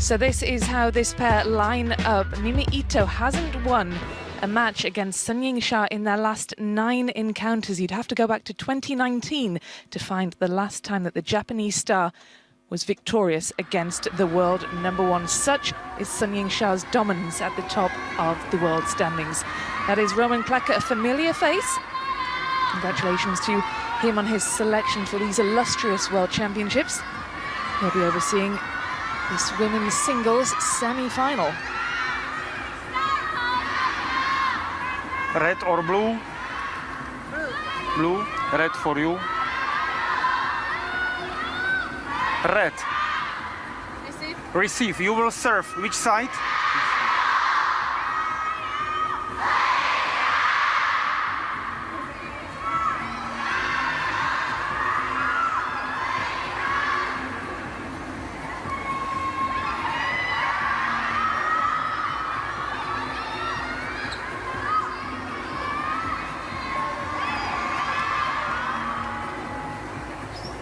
So this is how this pair line up. MIMA Ito hasn't won a match against Sun YINGSHA in their last 9 encounters. You'd have to go back to 2019 to find the last time that the Japanese star was victorious against the world #1. Such is Sun YINGSHA's dominance at the top of the world standings. That is Roman Pleca, a familiar face. Congratulations to him on his selection for these illustrious World Championships. He'll be overseeing this women's singles semi-final. Red or blue? Blue. Red for you. Red. Receive. Receive. You will serve. Which side?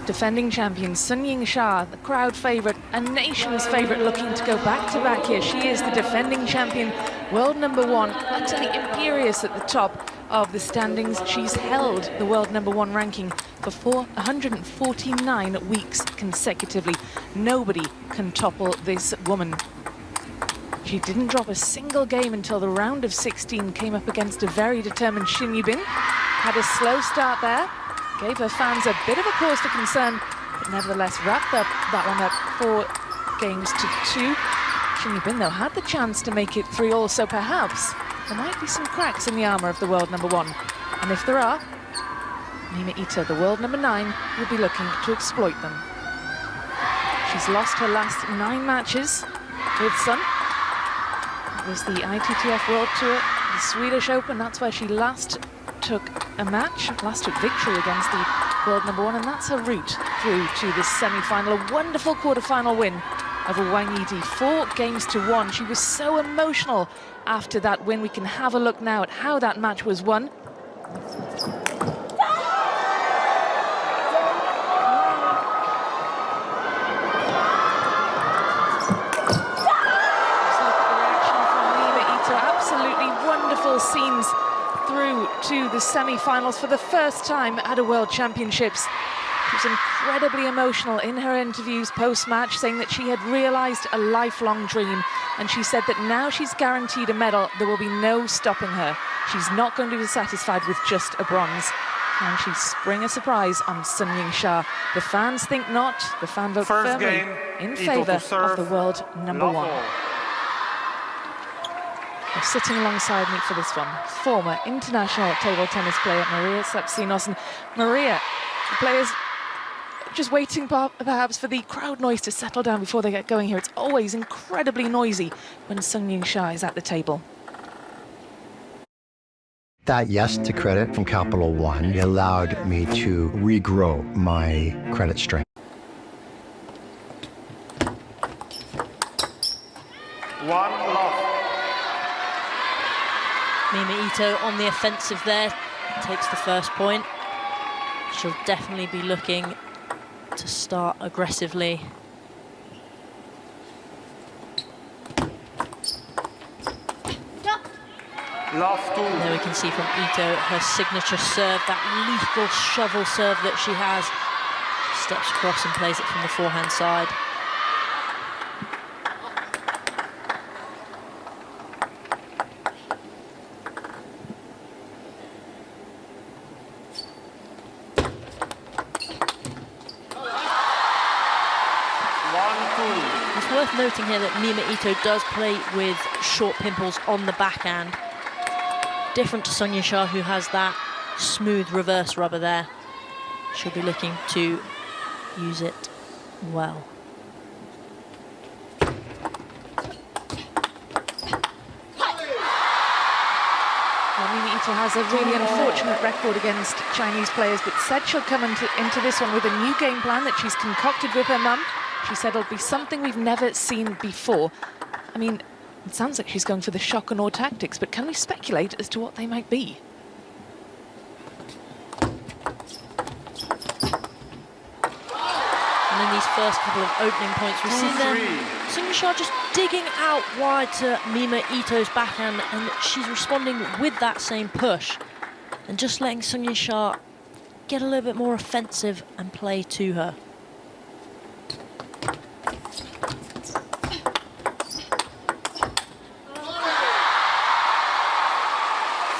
Defending champion Sun YINGSHA, the crowd favourite, a nation's favourite, looking to go back-to-back here. She is the defending champion, world #1, utterly imperious at the top of the standings. She's held the world #1 ranking for 449 weeks consecutively. Nobody can topple this woman. She didn't drop a single game until the round of 16, came up against a very determined Shin Yubin. Had a slow start there. Gave her fans a bit of a cause for concern, but nevertheless wrapped up that one up 4-2. Shin Yubin, though, had the chance to make it 3-all, so perhaps there might be some cracks in the armour of the world #1. And if there are, MIMA Ito, the world #9, will be looking to exploit them. She's lost her last 9 matches with Sun. It was the ITTF World Tour, the Swedish Open, that's where she last took a match, last took victory against the world #1, and that's her route through to the semi-final. A wonderful quarter-final win over Wang Yidi, 4-1. She was so emotional after that win. We can have a look now at how that match was won. Scenes through to the semi-finals for the first time at a World Championships. She was incredibly emotional in her interviews post-match, saying that she had realised a lifelong dream, and she said that now she's guaranteed a medal, there will be no stopping her. She's not going to be satisfied with just a bronze. And she's spring a surprise on Sun YINGSHA. The fans think not. The fan vote First firmly game, in favour of the world #1. Sitting alongside me for this one, former international table tennis player Maria Sapsinos. And Maria, the players just waiting perhaps for the crowd noise to settle down before they get going here. It's always incredibly noisy when Sun YINGSHA is at the table. That yes to credit from Capital One allowed me to regrow my credit strength. One love. MIMA Ito on the offensive there, takes the first point. She'll definitely be looking to start aggressively. Love two. There we can see from Ito her signature serve, that lethal shovel serve that she has. She steps across and plays it from the forehand side. It's worth noting here that MIMA Ito does play with short pimples on the backhand. Different to Sun YINGSHA, who has that smooth reverse rubber there. She'll be looking to use it well. MIMA Ito has a really unfortunate record against Chinese players, but said she'll come into this one with a new game plan that she's concocted with her mum. She said it'll be something we've never seen before. I mean, it sounds like she's going for the shock and awe tactics, but can we speculate as to what they might be? And in these first couple of opening points, we've seen them, YINGSHA just digging out wide to MIMA Ito's backhand, and she's responding with that same push, and just letting YINGSHA get a little bit more offensive and play to her.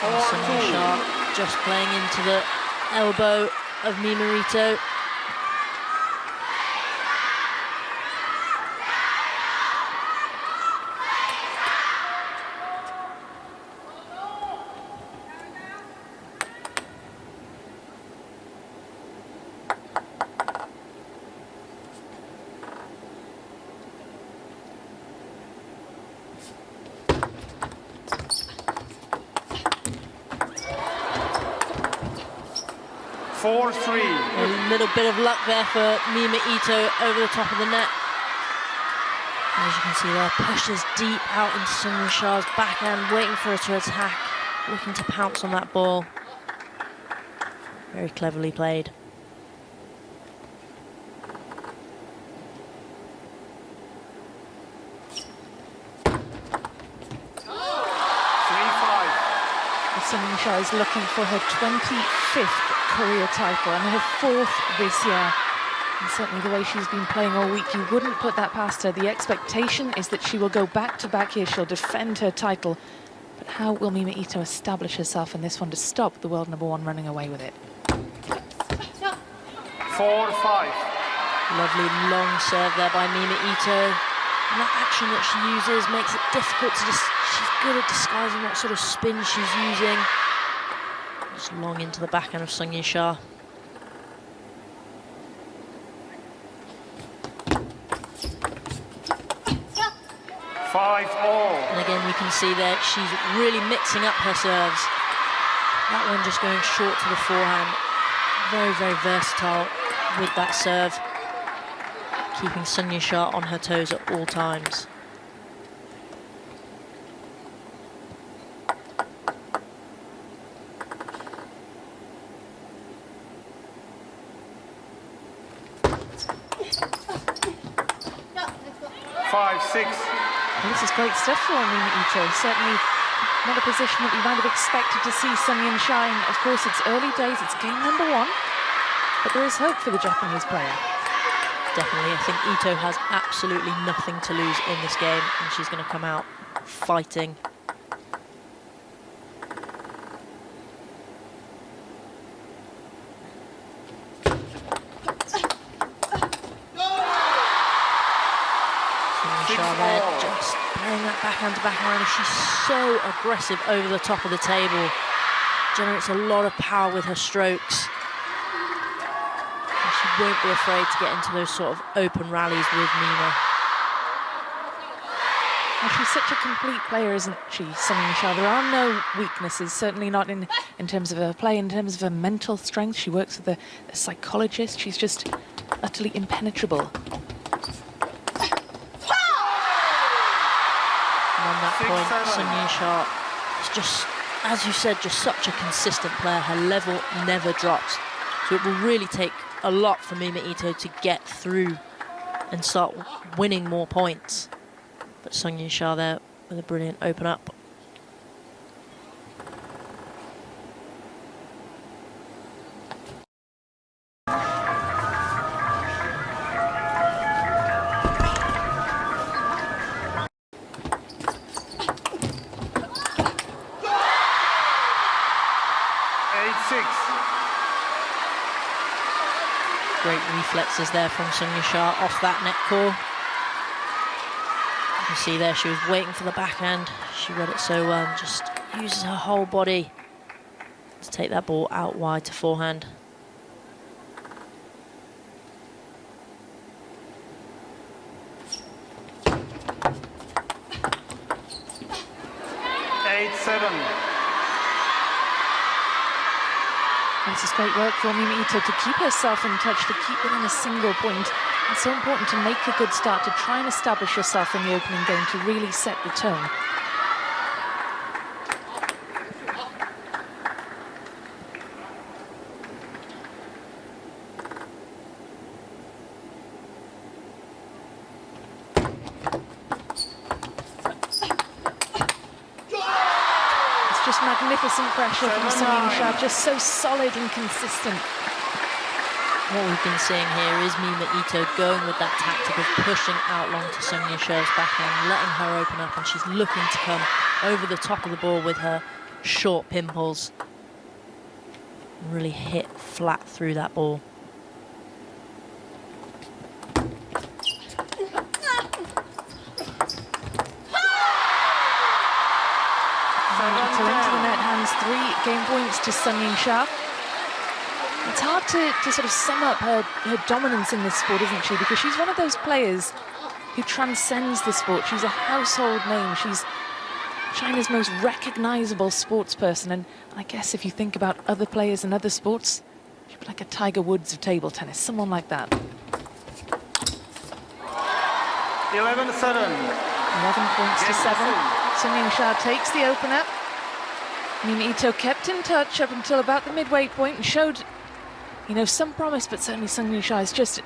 YINGSHA just playing into the elbow of MIMA Ito. A little bit of luck there for MIMA Ito over the top of the net. As you can see there, pushes deep out into YINGSHA's backhand, waiting for her to attack, looking to pounce on that ball. Very cleverly played. YINGSHA is looking for her 25th career title and her 4th this year. And certainly the way she's been playing all week, you wouldn't put that past her. The expectation is that she will go back-to-back here. She'll defend her title. But how will MIMA Ito establish herself in this one to stop the world #1 running away with it? 4-5. Lovely long serve there by MIMA Ito. And that action that she uses makes it difficult to she's good at disguising what sort of spin she's using. Just long into the backhand of YINGSHA. And again, you can see that she's really mixing up her serves. That one just going short to the forehand. Very, very versatile with that serve. Keeping YINGSHA on her toes at all times. Well, this is great stuff for MIMA Ito. Certainly not a position that we might have expected to see YINGSHA in. Of course, it's early days, it's game #1, but there is hope for the Japanese player. Definitely, I think Ito has absolutely nothing to lose in this game, and she's going to come out fighting. YINGSHA there, just playing that backhand to backhand. She's so aggressive over the top of the table. Generates a lot of power with her strokes. And she won't be afraid to get into those sort of open rallies with MIMA. Well, she's such a complete player, isn't she, YINGSHA? There are no weaknesses, certainly not in terms of her play, in terms of her mental strength. She works with a psychologist. She's just utterly impenetrable. On that point, YINGSHA is just, as you said, just such a consistent player. Her level never drops. So it will really take a lot for MIMA Ito to get through and start winning more points. But YINGSHA there with a brilliant open up. Great reflexes there from YINGSHA off that net call. You can see there she was waiting for the backhand. She read it so well and just uses her whole body to take that ball out wide to forehand. This is great work for MIMA Ito to keep herself in touch, to keep within a single point. It's so important to make a good start, to try and establish yourself in the opening game, to really set the tone. magnificent pressure from Sun Ying-sha, just so solid and consistent. What we've been seeing here is MIMA Ito going with that tactic of pushing out long to Sun Ying-sha's backhand, letting her open up, and she's looking to come over the top of the ball with her short pimples. Really hit flat through that ball. To into the net hands 3 game points to Sun Ying-sha. It's hard to sort of sum up her dominance in this sport, isn't she? Because she's one of those players who transcends the sport. She's a household name. She's China's most recognizable sports person. And I guess if you think about other players in other sports, she'd be like a Tiger Woods of table tennis, someone like that. 11-7. 11 points to 7. Sun Ying-sha takes the opener. MIMA Ito kept in touch up until about the midway point and showed, you know, some promise, but certainly Sun Ying-sha is just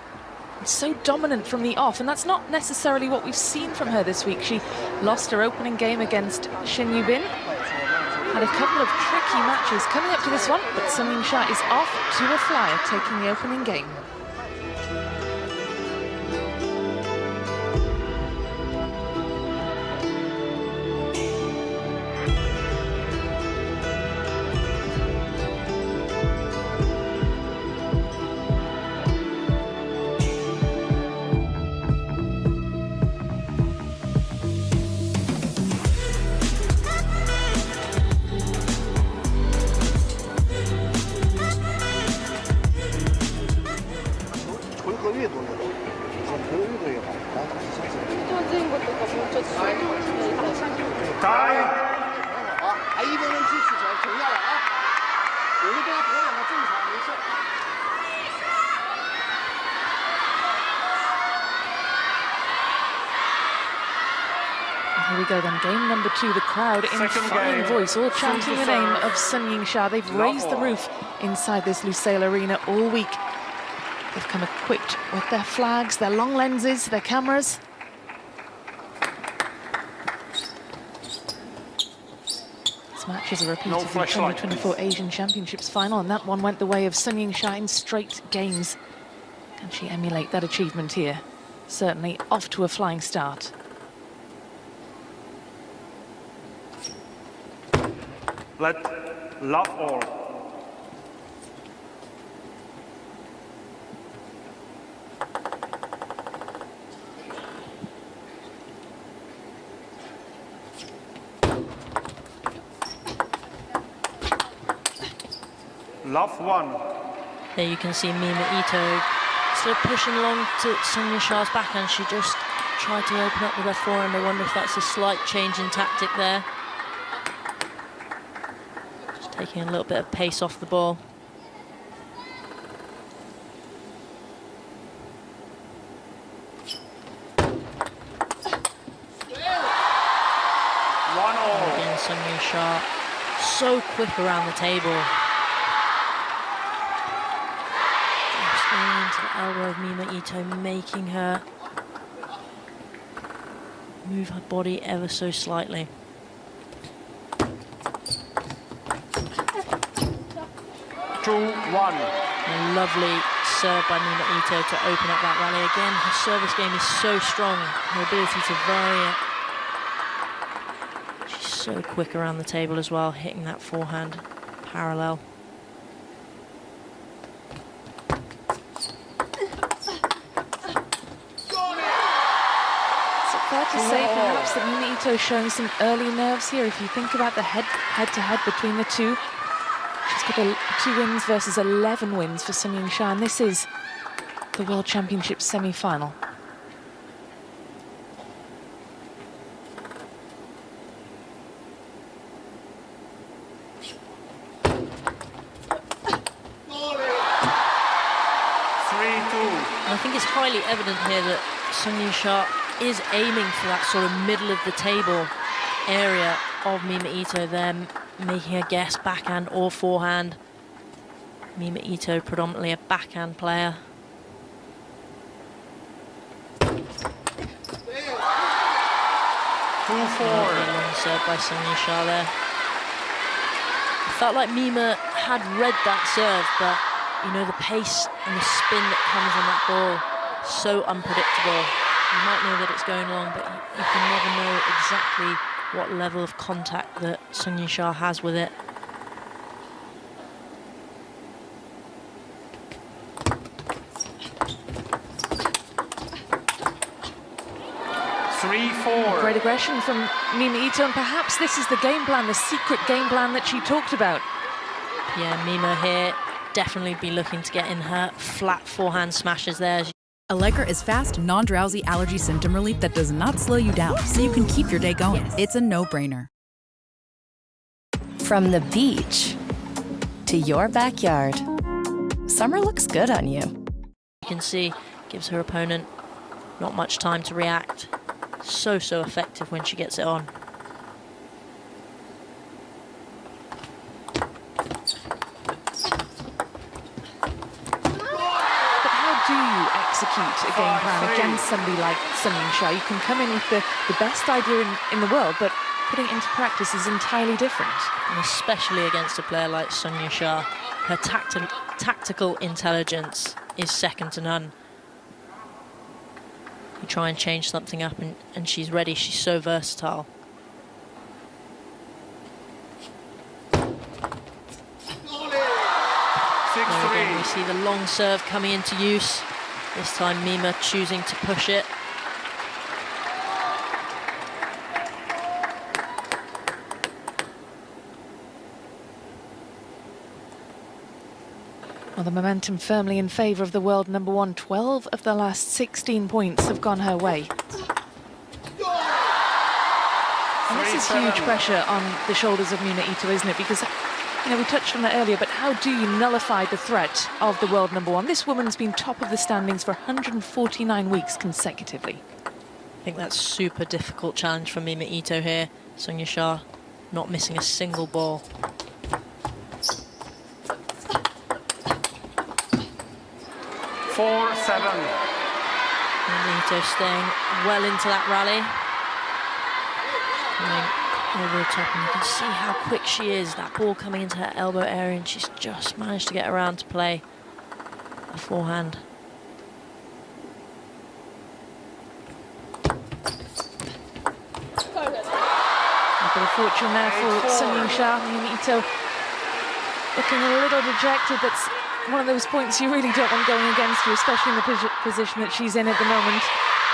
so dominant from the off, and that's not necessarily what we've seen from her this week. She lost her opening game against Shin Yubin, had a couple of tricky matches coming up to this one, but Sun Ying-sha is off to a flyer, taking the opening game. Here we go then, game number 2. The crowd in fine voice, all chanting the name of Sun Ying-sha. They've raised the roof inside this Lusail Arena all week. They've come equipped with their flags, their long lenses, their cameras. This match is a repeat of the 2024 Asian Championships final, and that one went the way of Sun Ying-sha in straight games. Can she emulate that achievement here? Certainly off to a flying start. Let love all. Love 1. There you can see MIMA Ito still pushing along to Sun Ying-sha's backhand. She just tried to open up with her forehand. I wonder if that's a slight change in tactic there. Taking a little bit of pace off the ball. 1-all. Again, Sun Ying-sha so quick around the table. Just going into the elbow of MIMA Ito, making her move her body ever so slightly. 2-1. A lovely serve by MIMA Ito to open up that rally. Again, her service game is so strong. Her ability to vary it. She's so quick around the table as well, hitting that forehand parallel. So fair to say perhaps that MIMA Ito is showing some early nerves here. If you think about the head-to-head between the two, she's got 2 wins versus 11 wins for Sun Ying-sha, and this is the World Championship semi-final. I think it's highly evident here that Sun Ying-sha is aiming for that sort of middle of the table area of MIMA Ito there, making a guess backhand or forehand. MIMA Ito predominantly a backhand player. Long serve by Sun Ying-sha there. Felt like MIMA had read that serve, but you know, the pace and the spin that comes on that ball, so unpredictable. You might know that it's going long, but you can never know exactly what level of contact that Sun Ying-sha has with it. Great aggression from MIMA Ito, and perhaps this is the game plan, the secret game plan that she talked about. Yeah, MIMA here definitely be looking to get in her flat forehand smashes there. Allegra is fast, non-drowsy allergy symptom relief that does not slow you down, so you can keep your day going. Yes. It's a no-brainer. From the beach to your backyard, summer looks good on you. You can see, gives her opponent not much time to react. So effective when she gets it on. But how do you execute a game plan against somebody like Sun Ying-sha? You can come in with the best idea in the world, but putting it into practice is entirely different. And especially against a player like Sun Ying-sha, her tactical intelligence is second to none. You try and change something up and she's ready. She's so versatile. There again, we see the long serve coming into use. This time MIMA choosing to push it. Well, the momentum firmly in favour of the world number one. 12 of the last 16 points have gone her way. And this is huge pressure on the shoulders of MIMA Ito, isn't it? Because, you know, we touched on it earlier, but how do you nullify the threat of the world number one? This woman's been top of the standings for 149 weeks consecutively. I think that's a super difficult challenge for MIMA Ito here. Sun Ying-sha not missing a single ball. Four, 7. MIMA Ito staying well into that rally. Coming over the top, and you can see how quick she is. That ball coming into her elbow area, and she's just managed to get around to play a forehand. A bit of fortune there for Sun Ying-sha. MIMA Ito looking a little dejected. That's one of those points you really don't want going against her, especially in the position that she's in at the moment.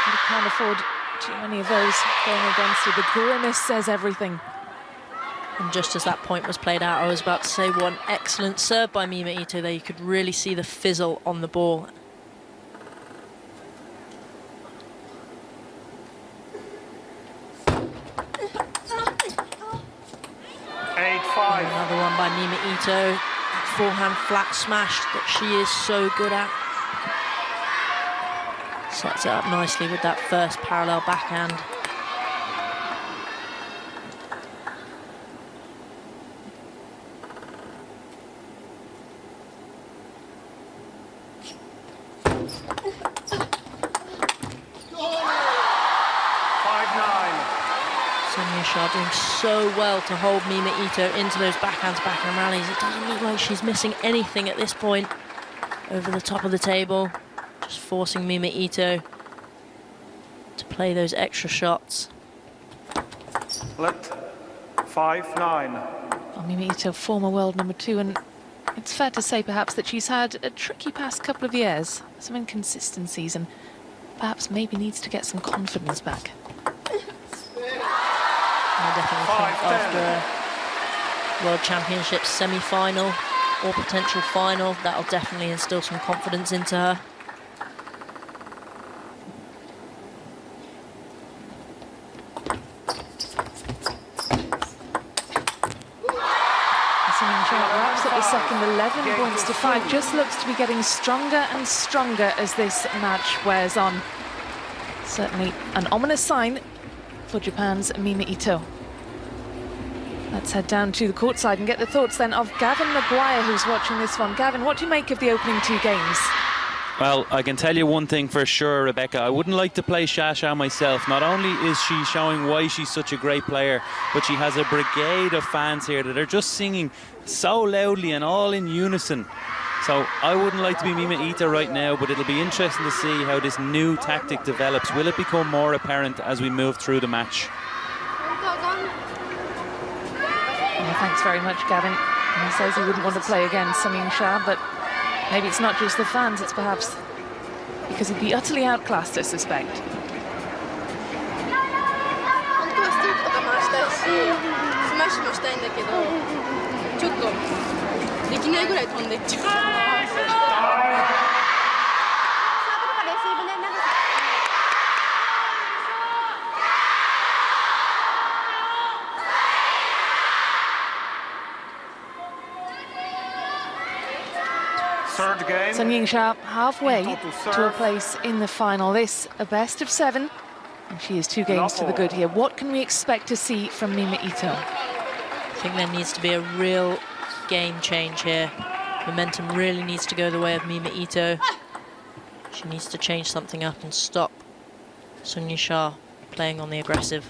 You can't afford too many of those going against her. The grimace says everything. And just as that point was played out, I was about to say one excellent serve by MIMA Ito there. You could really see the fizzle on the ball. Another one by MIMA Ito. Forehand flat smash that she is so good at. Sets it up nicely with that first parallel backhand. Sun Ying-sha doing so well to hold MIMA Ito into those backhand rallies. It doesn't look like she's missing anything at this point. Over the top of the table, just forcing MIMA Ito to play those extra shots. Let 5-9. Well, MIMA Ito, former world number 2, and it's fair to say perhaps that she's had a tricky past couple of years, some inconsistencies, and perhaps maybe needs to get some confidence back. I definitely think after a World Championships semi-final or potential final, that'll definitely instill some confidence into her. Sun Ying-sha wraps up the second, 11 points to 5. Just looks to be getting stronger and stronger as this match wears on. Certainly an ominous sign for Japan's MIMA Ito. Let's head down to the courtside and get the thoughts then of Gavin Maguire, who's watching this one. Gavin, what do you make of the opening 2 games? Well, I can tell you one thing for sure, Rebecca. I wouldn't like to play Xia myself. Not only is she showing why she's such a great player, but she has a brigade of fans here that are just singing so loudly and all in unison. So I wouldn't like to be Mima Ito right now, but it'll be interesting to see how this new tactic develops. Will it become more apparent as we move through the match? Yeah, thanks very much, Gavin. And he says he wouldn't want to play against YINGSHA, but maybe it's not just the fans, it's perhaps because he'd be utterly outclassed, I suspect. Third game. So YINGSHA halfway to a place in the final. This, a best of 7, and she is 2 games to the good here. What can we expect to see from Mima Ito? I think there needs to be a real game change here. Momentum really needs to go the way of Mima Ito. She needs to change something up and stop YINGSHA playing on the aggressive.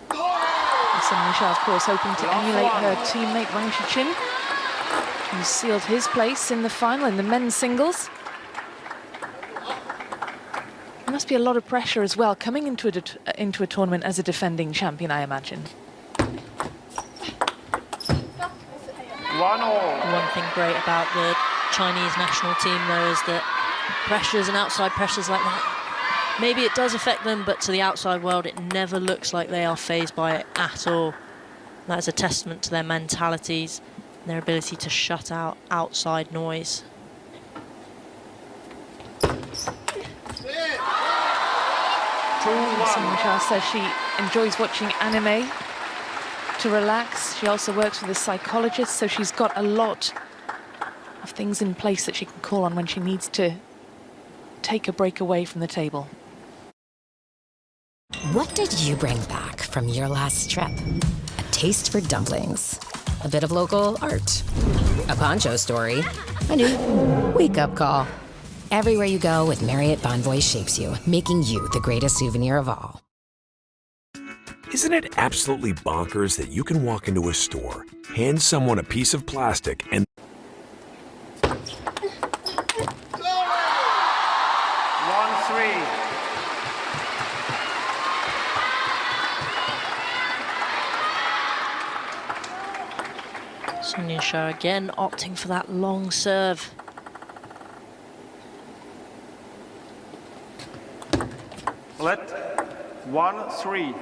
YINGSHA, of course, hoping to emulate her teammate Wang Shiqin, who sealed his place in the final in the men's singles. There must be a lot of pressure as well coming into a tournament as a defending champion, I imagine. 1-1. One thing great about the Chinese national team, though, is that pressures and outside pressures like that, maybe it does affect them, but to the outside world, it never looks like they are fazed by it at all. That is a testament to their mentalities, their ability to shut out outside noise. YINGSHA says she enjoys watching anime to relax. She also works with a psychologist, so she's got a lot of things in place that she can call on when she needs to take a break away from the table. What did you bring back from your last trip? A taste for dumplings, a bit of local art, a poncho story, a new wake-up call. Everywhere you go with Marriott Bonvoy shapes you, making you the greatest souvenir of all. Isn't it absolutely bonkers that you can walk into a store, hand someone a piece of plastic, and 1-3. YINGSHA again opting for that long serve. Let 1-3.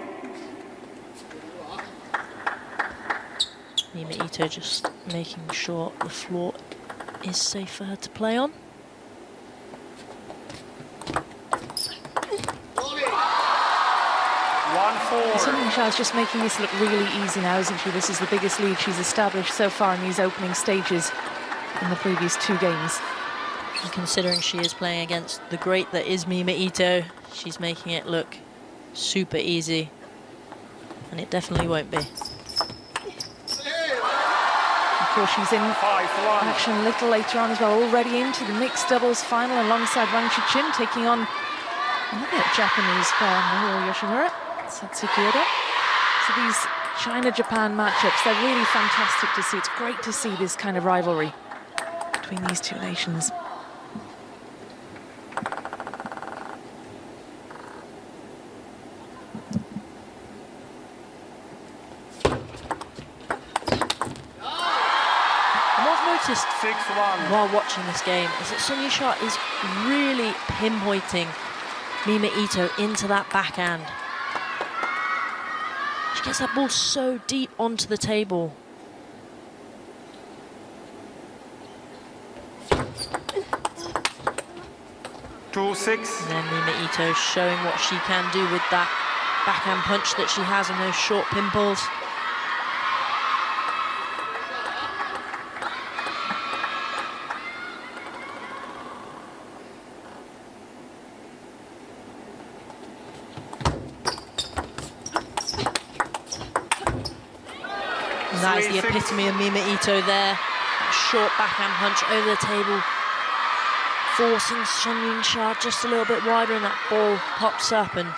Mima Ito just making sure the floor is safe for her to play on. YINGSHA is just making this look really easy now, isn't she? This is the biggest lead she's established so far in these opening stages in the previous 2 games. And considering she is playing against the great that is Mima Ito, she's making it look super easy. And it definitely won't be. Of course, she's in action a little later on as well, already into the mixed doubles final alongside Wang Shiqin, taking on another Japanese player, Mahiro Yoshimura, Satsuki Oda. So these China-Japan matchups, they're really fantastic to see. It's great to see this kind of rivalry between these 2 nations. Noticed while watching this game is that YINGSHA is really pinpointing Mima Ito into that backhand. She gets that ball so deep onto the table. And then Mima Ito showing what she can do with that backhand punch that she has and those short pimples. That is the epitome of Mima Ito there. That short backhand punch over the table, forcing Sun YINGSHA just a little bit wider, and that ball pops up, and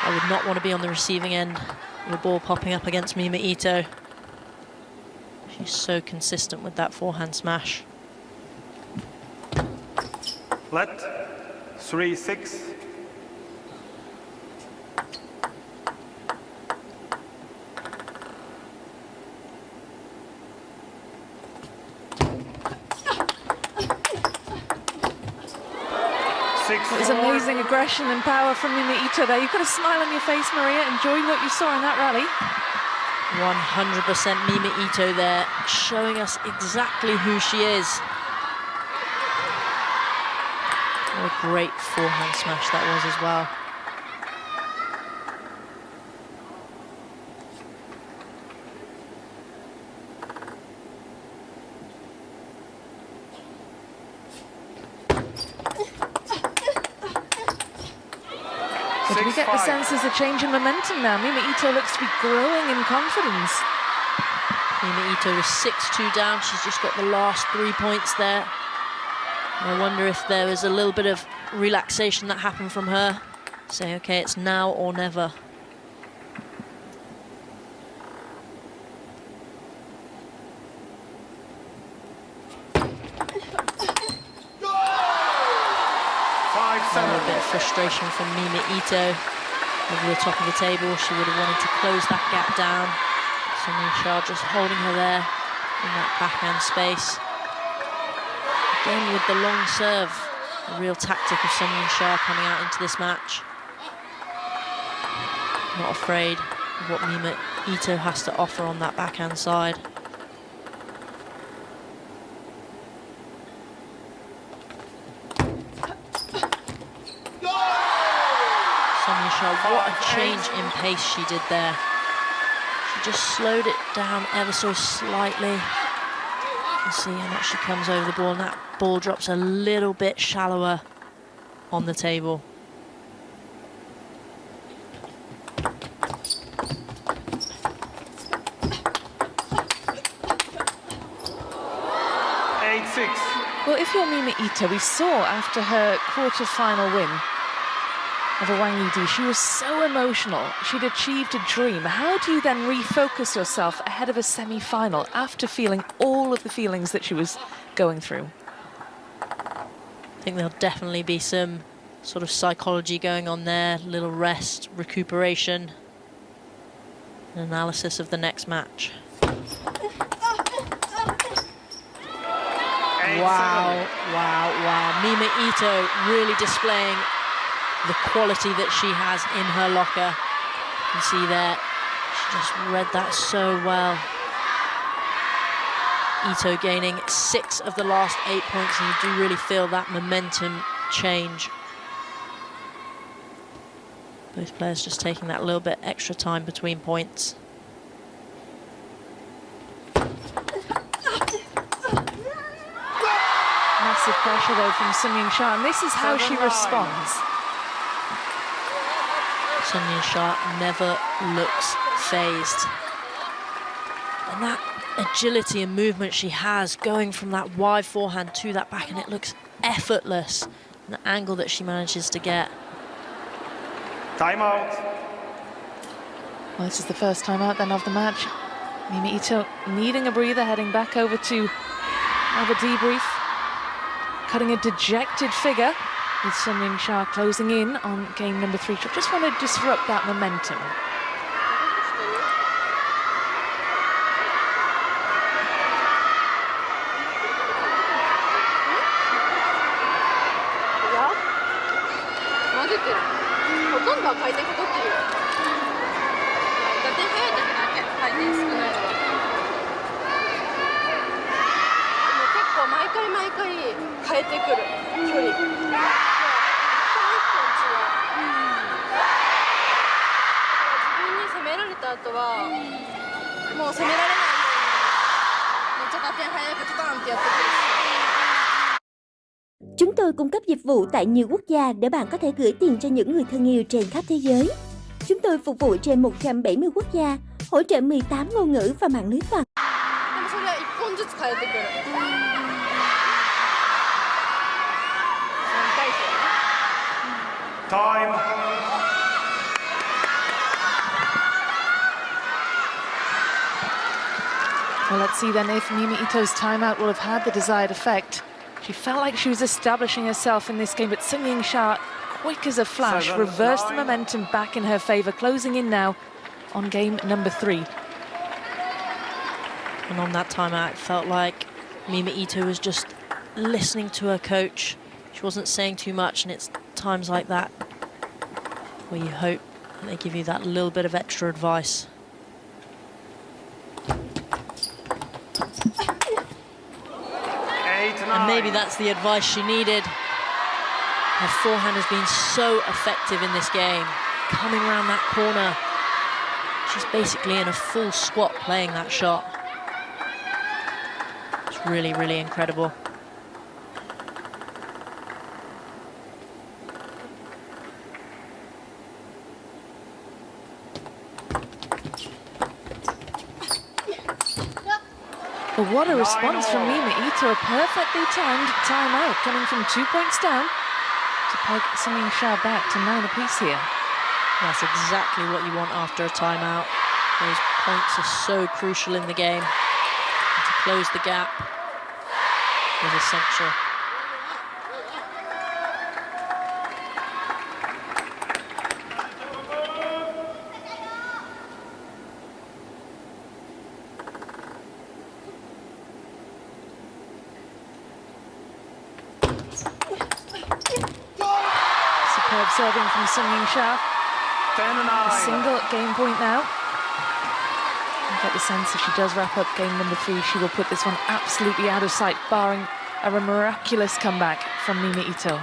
I would not want to be on the receiving end of the ball popping up against MIMA Ito. She's so consistent with that forehand smash. Let 3-6. There's amazing aggression and power from MIMA Ito there. You've got a smile on your face, Maria, enjoying what you saw in that rally. 100% MIMA Ito there, showing us exactly who she is. What a great forehand smash that was as well. So do we get the sense there's a change in momentum now? MIMA Ito looks to be growing in confidence. MIMA Ito was 6-2 down. She's just got the last 3 points there. I wonder if there was a little bit of relaxation that happened from her. Saying, okay, it's now or never. A little bit of frustration from MIMA Ito over the top of the table. She would have wanted to close that gap down. Sun YINGSHA just holding her there in that backhand space. Again with the long serve, a real tactic of Sun YINGSHA coming out into this match. Not afraid of what MIMA Ito has to offer on that backhand side. Sun YINGSHA, what a change in pace she did there. She just slowed it down ever so slightly. You can see how much she comes over the ball, and that ball drops a little bit shallower on the table. Well, if you're MIMA Ito, we saw after her quarter-final win over Wang Yidi, she was so emotional. She'd achieved a dream. How do you then refocus yourself ahead of a semi-final after feeling all of the feelings that she was going through? I think there'll definitely be some sort of psychology going on there, little rest, recuperation, an analysis of the next match. Wow, wow, wow. MIMA Ito really displaying the quality that she has in her locker. You can see there, she just read that so well. Ito gaining 6 of the last 8 points, and you do really feel that momentum change. Both players just taking that little bit extra time between points. Massive pressure though from Sun YINGSHA, and this is how she responds. Sun YINGSHA never looks phased. And that agility and movement she has going from that wide forehand to that backhand, it looks effortless. And the angle that she manages to get. Time out. Well, this is the first time out then of the match. MIMA Ito needing a breather, heading back over to have a debrief. Cutting a dejected figure with Sun YINGSHA closing in on game number 3. Just want to disrupt that momentum. Chúng tôi cung cấp dịch vụ tại nhiều quốc gia để bạn có thể gửi tiền cho những người thân yêu trên khắp thế giới. Chúng tôi phục vụ trên 170 quốc gia, hỗ trợ 18 ngôn ngữ và mạng lưới toàn. Time. Well, let's see then if MIMA Ito's timeout will have had the desired effect. She felt like she was establishing herself in this game, but Sun Yingsha, quick as a flash, reversed the momentum back in her favour, closing in now on game number 3. And on that timeout, it felt like MIMA Ito was just listening to her coach. She wasn't saying too much, and it's times like that where you hope they give you that little bit of extra advice. And maybe that's the advice she needed. Her forehand has been so effective in this game. Coming around that corner, she's basically in a full squat playing that shot. It's really, really incredible. But what a response from MIMA Ito, a perfectly timed timeout coming from 2 points down to peg Sun Yingsha back to 9 apiece here. That's exactly what you want after a timeout. Those points are so crucial in the game. And to close the gap is essential. Superb serving from Sun Yingsha. 10-9. A single game point now. I get the sense if she does wrap up game number 3, she will put this one absolutely out of sight, barring a miraculous comeback from MIMA Ito.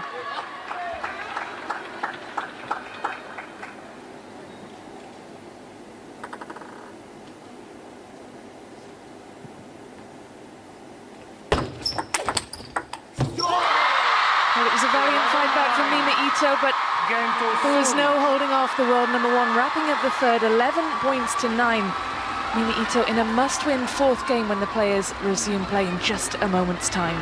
Well, it was a valiant fight back from MIMA Ito, but there was no holding off the world number 1, wrapping up the third, 11 points to 9. MIMA Ito in a must-win 4th game when the players resume play in just a moment's time.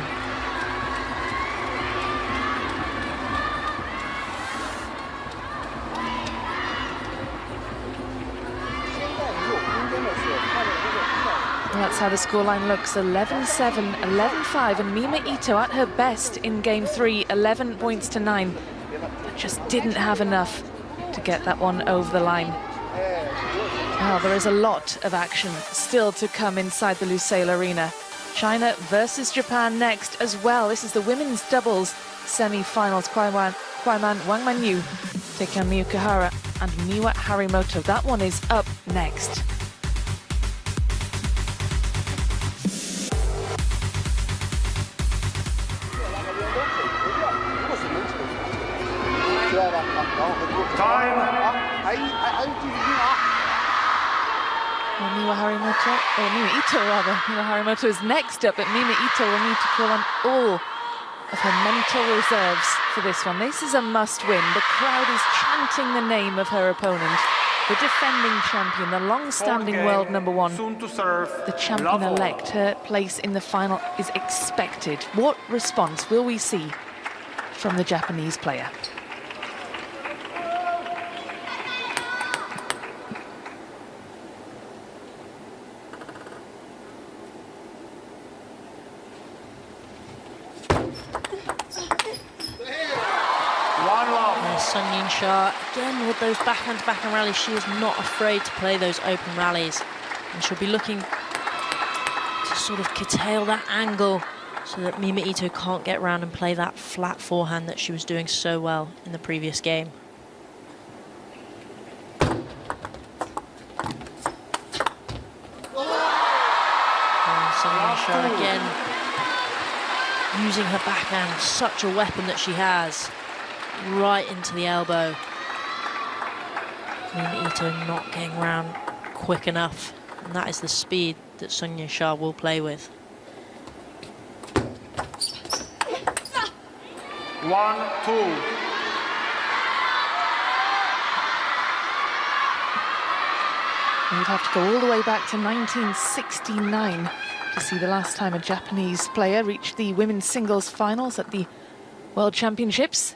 Well, that's how the scoreline looks, 11-7, 11-5, and MIMA Ito at her best in game 3, 11 points to 9. But just didn't have enough to get that one over the line. Well, there is a lot of action still to come inside the Lusail Arena. China versus Japan next as well. This is the women's doubles semi-finals. Kwaiman Wang Manyu taking on Miyu Kuhara and Miwa Harimoto. That one is up next. Well, Miwa Ito rather. Miwa Harimoto is next up, but MIMA Ito will need to call on all of her mental reserves for this one. This is a must-win. The crowd is chanting the name of her opponent, the defending champion, the long-standing world number 1, the champion-elect. Her place in the final is expected. What response will we see from the Japanese player? Sun Yingsha, again with those backhand-to-backhand rallies, she is not afraid to play those open rallies. And she'll be looking to sort of curtail that angle so that MIMA Ito can't get round and play that flat forehand that she was doing so well in the previous game. And Sun Yingsha again using her backhand, such a weapon that she has. Right into the elbow. MIMA Ito not getting round quick enough, and that is the speed that Sun Yingsha will play with. 1-2. You'd have to go all the way back to 1969 to see the last time a Japanese player reached the women's singles finals at the World Championships.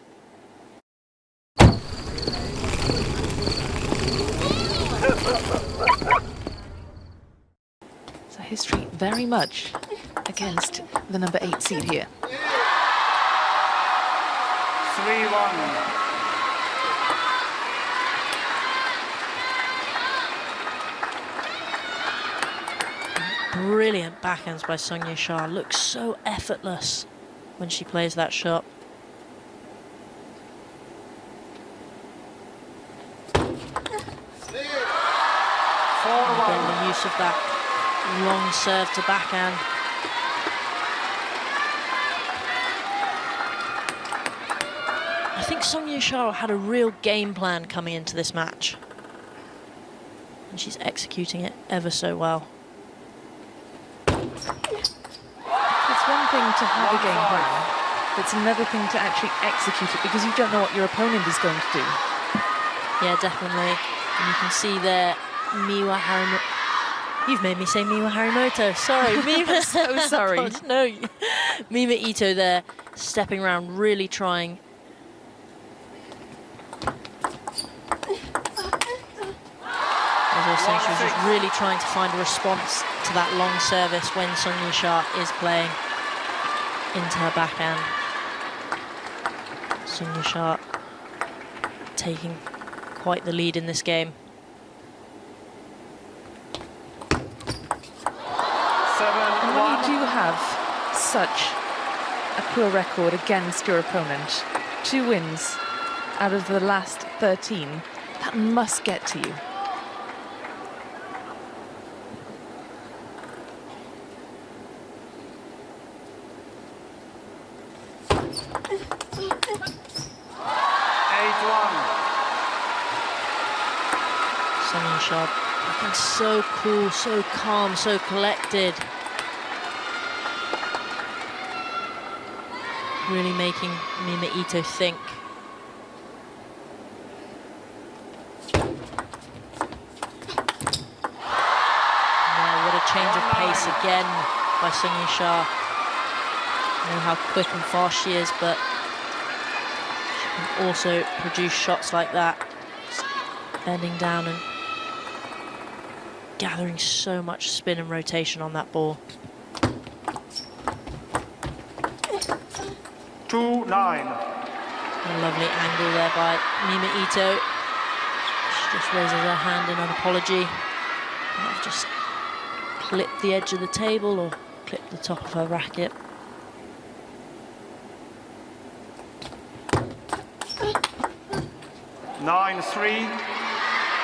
very much against the number 8 seed here. 3-1. Brilliant backhands by Sung Ying-sha. Looks so effortless when she plays that shot. Again, the use of that long serve to backhand. I think Sung Ying-sha had a real game plan coming into this match, and she's executing it ever so well. It's one thing to have a game plan, but it's another thing to actually execute it, because you don't know what your opponent is going to do. Yeah, definitely. And you can see there, Miwa Harimoto. You've made me say Miwa Harimoto. Sorry, Mima. So sorry. No, Mima Ito there, stepping around, really trying. As I was saying, she was just really trying to find a response to that long service when Sung Ying-sha is playing into her backhand. Sung Ying-sha taking quite the lead in this game. And when you do have such a poor record against your opponent, 2 wins out of the last 13, that must get to you. Sung Ying-sha looking so cool, so calm, so collected. Really making Mima Ito think. Now, what a change of pace again by Sung Ying-sha. I know how quick and fast she is, but she can also produce shots like that. Just bending down and gathering so much spin and rotation on that ball. 2-9. A lovely angle there by Mima Ito. She just raises her hand in an apology. Might have just clipped the edge of the table or clipped the top of her racket.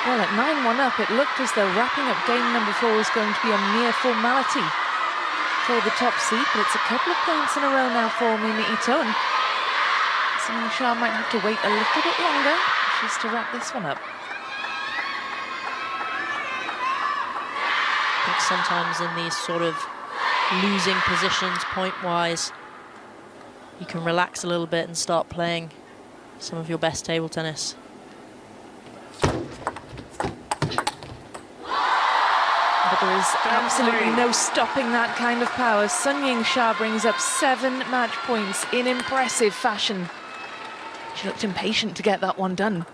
Well, at 9-1 up, it looked as though wrapping up game number 4 was going to be a mere formality for the top seed, but it's a couple of points in a row now for Mima Ito, and Sung Ying-sha might have to wait a little bit longer if she's to wrap this one up. I think sometimes in these sort of losing positions point-wise, you can relax a little bit and start playing some of your best table tennis. But there is absolutely no stopping that kind of power. Sung Ying-sha brings up 7 match points in impressive fashion. She looked impatient to get that one done.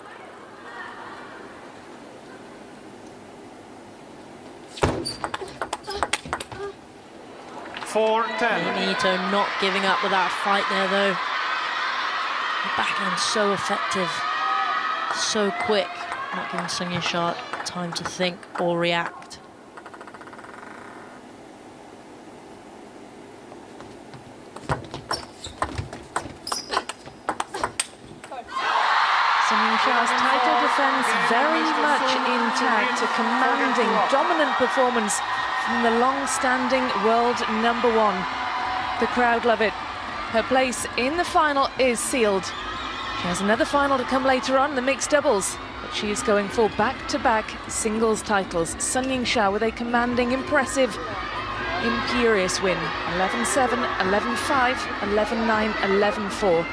Mima Ito not giving up without a fight there, though. The backhand so effective, so quick, not giving Sung Ying-sha time to think or react. Sung Ying-sha's title defense very much intact, a commanding, dominant performance from the long-standing world number 1. The crowd love it. Her place in the final is sealed. She has another final to come later on, the mixed doubles, but she is going for back-to-back singles titles. Sung Ying-sha with a commanding, impressive, imperious win. 11-7, 11-5, 11-9, 11-4.